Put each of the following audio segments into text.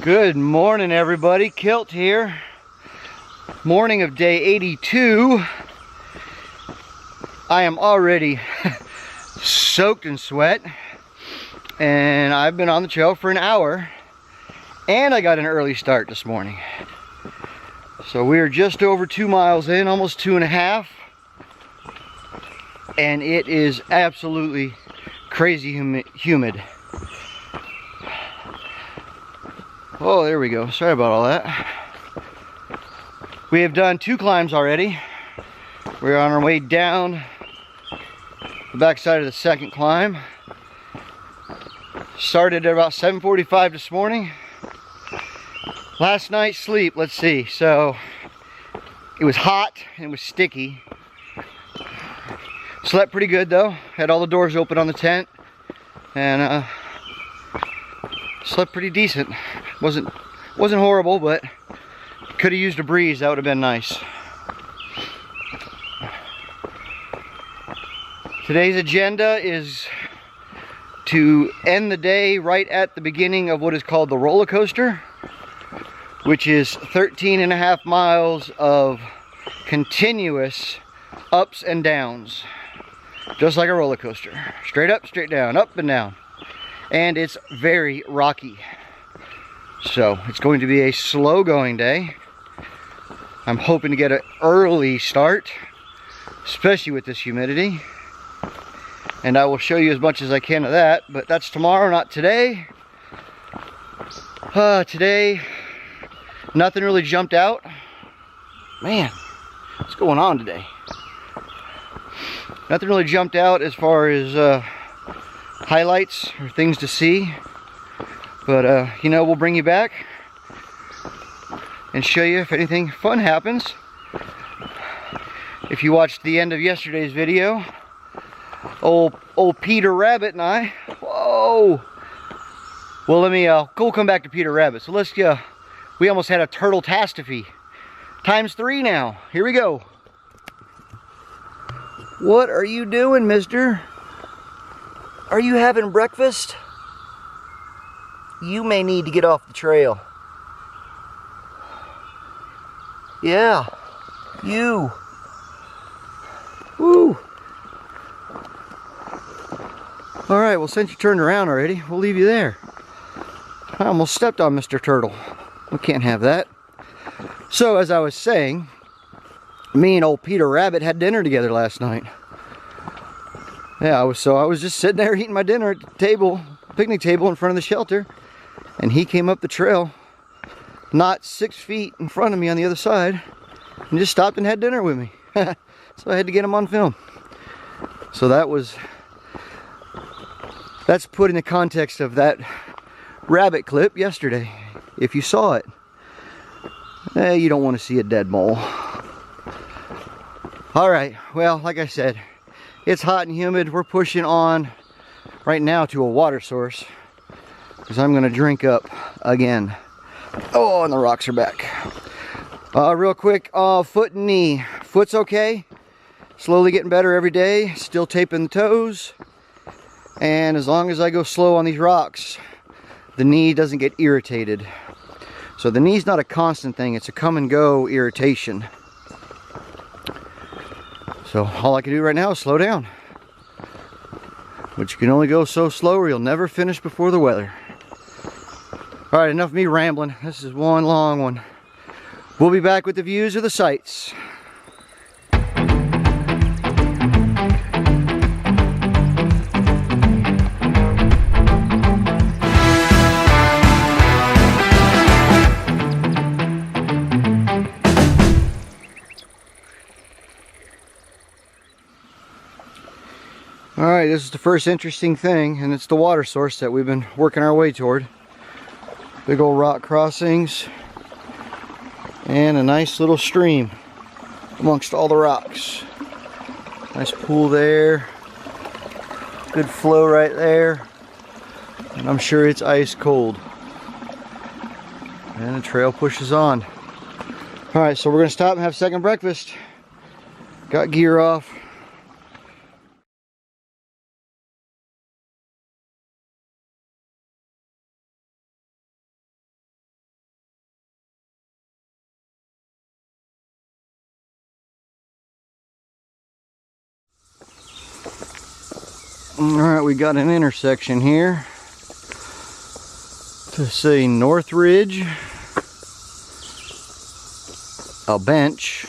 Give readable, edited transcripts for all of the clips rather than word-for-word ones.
Good morning, everybody. Kilt here. Morning of day 82. I am already soaked in sweat, and I've been on the trail for an hour, and I got an early start this morning. So we are just over 2 miles in, almost 2.5, and it is absolutely crazy humid. Oh, there we go. Sorry about all that. We have done 2 climbs already. We're on our way down the backside of the second climb. Started at about 7:45 this morning. Last night's sleep, let's see. So it was hot and it was sticky. Slept pretty good though. Had all the doors open on the tent, and slept pretty decent. Wasn't horrible, but could have used a breeze. That would have been nice. Today's agenda is to end the day right at the beginning of what is called the roller coaster, which is 13.5 miles of continuous ups and downs, just like a roller coaster. Straight up, straight down, up and down. And it's very rocky. So it's going to be a slow going day. I'm hoping to get an early start, especially with this humidity. And I will show you as much as I can of that, but that's tomorrow, not today. Today, nothing really jumped out. Man, what's going on today? Nothing really jumped out as far as highlights or things to see. But, you know, we'll bring you back and show you if anything fun happens. If you watched the end of yesterday's video, old Peter Rabbit and I, whoa! Well, let me, we'll come back to Peter Rabbit. So let's, we almost had a turtle-tastrophe. ×3 now. Here we go. What are you doing, mister? Are you having breakfast? You may need to get off the trail. Yeah, you. Woo. All right, well, since you turned around already, we'll leave you there. I almost stepped on Mr. Turtle. We can't have that. So, as I was saying, me and old Peter Rabbit had dinner together last night. Yeah, I was just sitting there eating my dinner at the table, picnic table in front of the shelter, and he came up the trail, not 6 feet in front of me on the other side, and just stopped and had dinner with me. So I had to get him on film. So that's put in the context of that rabbit clip yesterday. If you saw it, you don't want to see a dead mole. All right, well, like I said, it's hot and humid. We're pushing on right now to a water source, because I'm going to drink up again. Oh, and the rocks are back. Real quick, foot and knee. Foot's okay. Slowly getting better every day. Still taping the toes. And as long as I go slow on these rocks, the knee doesn't get irritated. So the knee's not a constant thing. It's a come and go irritation. So all I can do right now is slow down. But you can only go so slow or you'll never finish before the weather. All right, enough of me rambling. This is one long one. We'll be back with the views of the sights. All right, this is the first interesting thing, and it's the water source that we've been working our way toward. Big old rock crossings and a nice little stream amongst all the rocks. Nice pool there, good flow right there, and I'm sure it's ice cold. And the trail pushes on. All right, so we're gonna stop and have second breakfast. Got gear off. Alright, we got an intersection here to say North Ridge, a bench,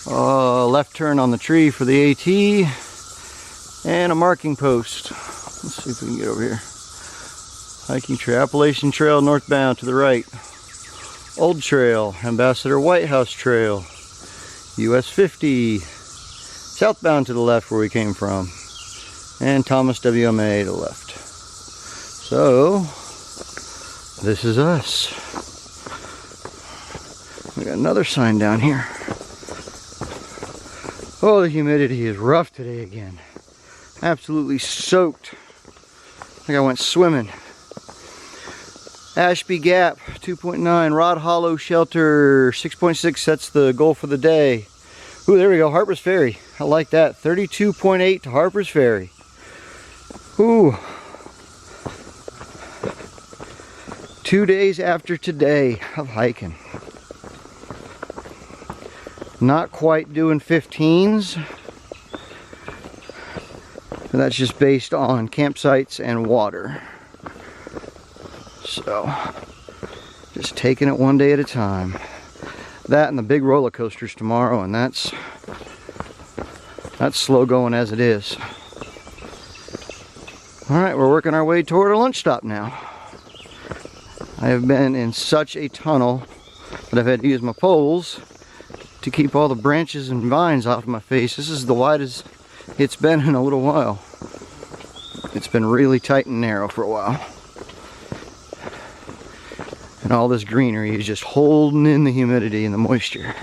left turn on the tree for the AT, and a marking post. Let's see if we can get over here. Hiking trail, Appalachian Trail northbound to the right. Old Trail, Ambassador White House Trail, US 50, southbound to the left where we came from, and Thomas WMA to the left. So, this is us. We got another sign down here. Oh, the humidity is rough today again. Absolutely soaked. I think I went swimming. Ashby Gap, 2.9, Rod Hollow Shelter, 6.6, that's the goal for the day. Ooh, there we go, Harper's Ferry. I like that, 32.8 to Harper's Ferry. Ooh. 2 days after today of hiking. Not quite doing 15s. And that's just based on campsites and water. So, just taking it one day at a time. That and the big roller coasters tomorrow, and that's slow going as it is. Alright, we're working our way toward our lunch stop now. I have been in such a tunnel that I've had to use my poles to keep all the branches and vines off of my face. This is the widest it's been in a little while. It's been really tight and narrow for a while. And all this greenery is just holding in the humidity and the moisture.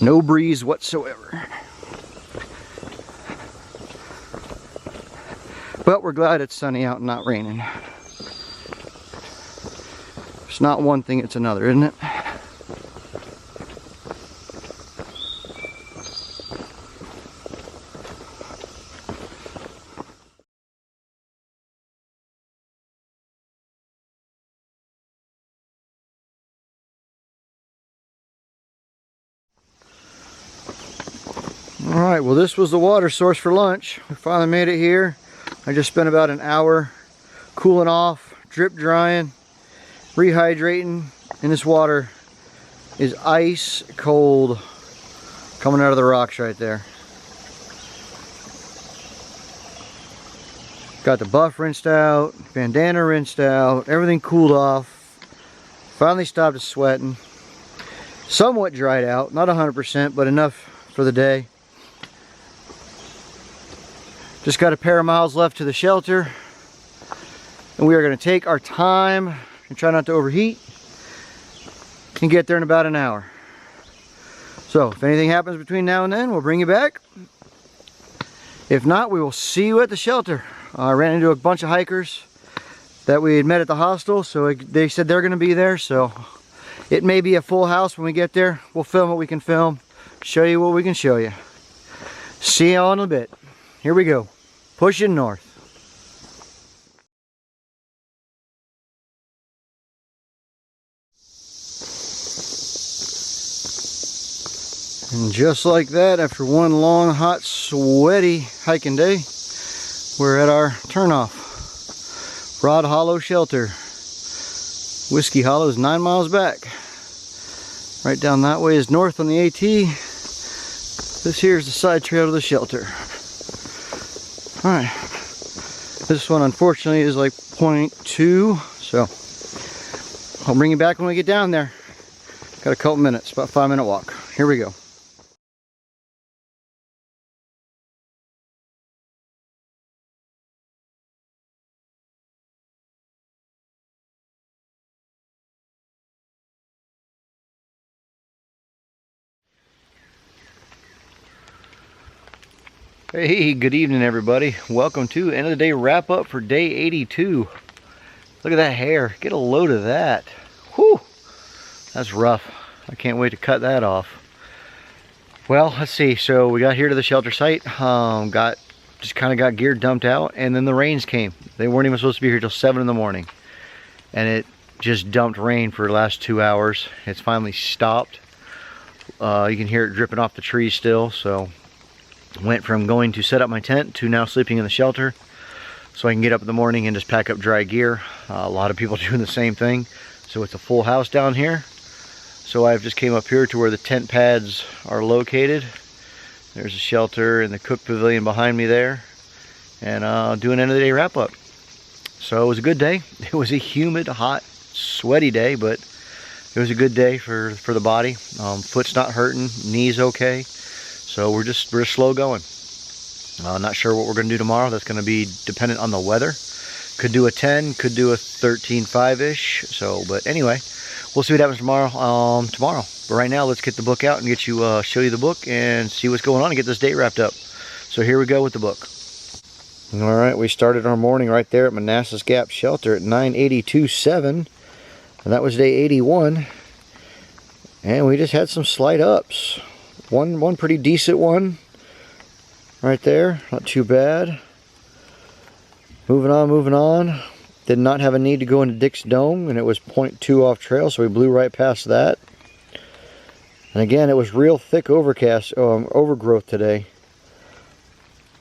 No breeze whatsoever. But we're glad it's sunny out and not raining. It's not one thing, it's another, isn't it? Alright, well this was the water source for lunch. We finally made it here. I just spent about an hour cooling off, drip drying, rehydrating, and this water is ice cold coming out of the rocks right there. Got the buff rinsed out, bandana rinsed out, everything cooled off. Finally stopped sweating. Somewhat dried out, not 100%, but enough for the day. Just got a pair of miles left to the shelter, and we are going to take our time and try not to overheat and get there in about an hour. So if anything happens between now and then, we'll bring you back. If not, we will see you at the shelter. I ran into a bunch of hikers that we had met at the hostel, so they said they're going to be there, so it may be a full house when we get there. We'll film what we can film, show you what we can show you. See you all in a bit. Here we go, pushing north. And just like that, after one long, hot, sweaty hiking day, we're at our turnoff. Rod Hollow Shelter. Whiskey Hollow is 9 miles back. Right down that way is north on the AT. This here is the side trail to the shelter. Alright. This one unfortunately is like 0.2, so I'll bring you back when we get down there. Got a couple minutes, about 5-minute walk. Here we go. Hey, good evening everybody. Welcome to end of the day wrap up for day 82. Look at that hair. Get a load of that. Whew. That's rough. I can't wait to cut that off. Well, let's see. So we got here to the shelter site. Just kind of got gear dumped out, and then the rains came. They weren't even supposed to be here till 7 in the morning. And it just dumped rain for the last 2 hours. It's finally stopped. You can hear it dripping off the trees still, so Went from going to set up my tent to now sleeping in the shelter, so I can get up in the morning and just pack up dry gear. A lot of people doing the same thing. So it's a full house down here. So I've just came up here to where the tent pads are located. There's a shelter and the cook pavilion behind me there. And doing end of the day wrap up. So it was a good day. It was a humid, hot, sweaty day, but it was a good day for the body. Foot's not hurting, knee's okay. So we're slow going. Not sure what we're going to do tomorrow. That's going to be dependent on the weather. Could do a 10, could do a 13.5-ish. So, but anyway, we'll see what happens tomorrow. But right now, let's get the book out and get you show you the book and see what's going on and get this day wrapped up. So here we go with the book. All right, we started our morning right there at Manassas Gap Shelter at 982.7, and that was day 81. And we just had some slight ups. One pretty decent one right there, not too bad. Moving on. Did not have a need to go into Dick's Dome, and it was 0.2 off trail, so we blew right past that. And again, it was real thick overgrowth today.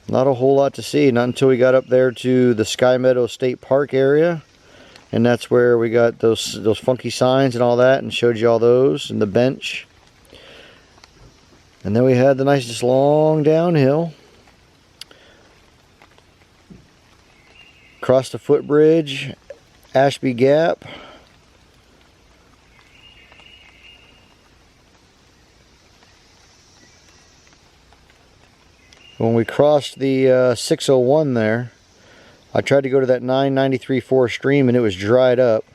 Not a whole lot to see, not until we got up there to the Sky Meadow State Park area. And that's where we got those funky signs and all that, and showed you all those, and the bench. And then we had the nice, just long downhill. Across the footbridge, Ashby Gap. When we crossed the 601 there, I tried to go to that 993.4 stream and it was dried up.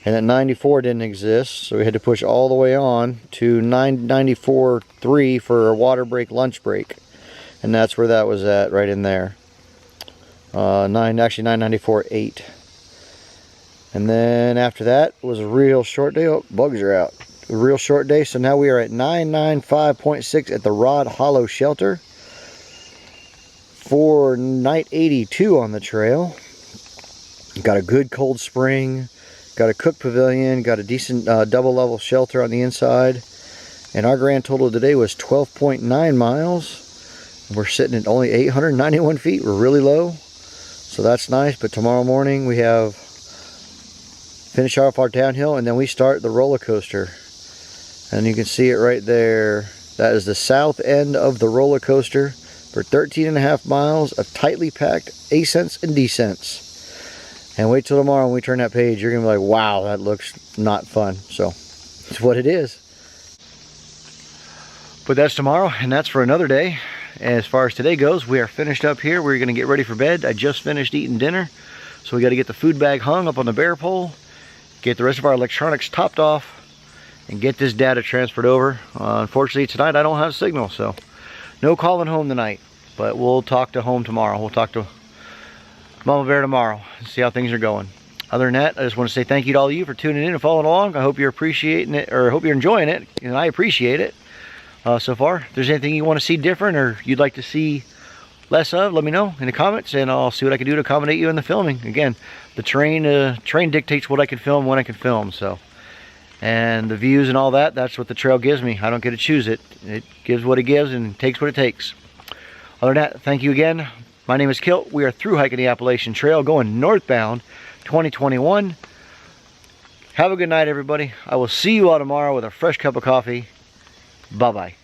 And that 94 didn't exist, so we had to push all the way on to 994.3 for a water break, lunch break. And that's where that was at, right in there. Actually 994.8. And then after that was a real short day. Oh, bugs are out. A real short day, so now we are at 995.6 at the Rod Hollow Shelter for night 82 on the trail. Got a good cold spring. Got a cook pavilion, got a decent double level shelter on the inside. And our grand total today was 12.9 miles. We're sitting at only 891 feet. We're really low. So that's nice. But tomorrow morning we have finish off our downhill and then we start the roller coaster. And you can see it right there. That is the south end of the roller coaster for 13.5 miles of tightly packed ascents and descents. And wait till tomorrow when we turn that page, you're going to be like, wow, that looks not fun. So, it's what it is. But that's tomorrow, and that's for another day. As far as today goes, we are finished up here. We're going to get ready for bed. I just finished eating dinner. So we got to get the food bag hung up on the bear pole, get the rest of our electronics topped off, and get this data transferred over. Unfortunately, tonight I don't have signal, so no calling home tonight. But we'll talk to home tomorrow. We'll talk to Mama Bear tomorrow and see how things are going. Other than that, I just want to say thank you to all of you for tuning in and following along. I hope you're appreciating it, or I hope you're enjoying it, and I appreciate it so far. If there's anything you want to see different or you'd like to see less of, let me know in the comments, and I'll see what I can do to accommodate you in the filming. Again, the train dictates what I can film when I can film. So, and the views and all that, that's what the trail gives me. I don't get to choose it. It gives what it gives and takes what it takes. Other than that, thank you again. My name is Kilt. We are through hiking the Appalachian Trail going northbound 2021. Have a good night, everybody. I will see you all tomorrow with a fresh cup of coffee. Bye-bye.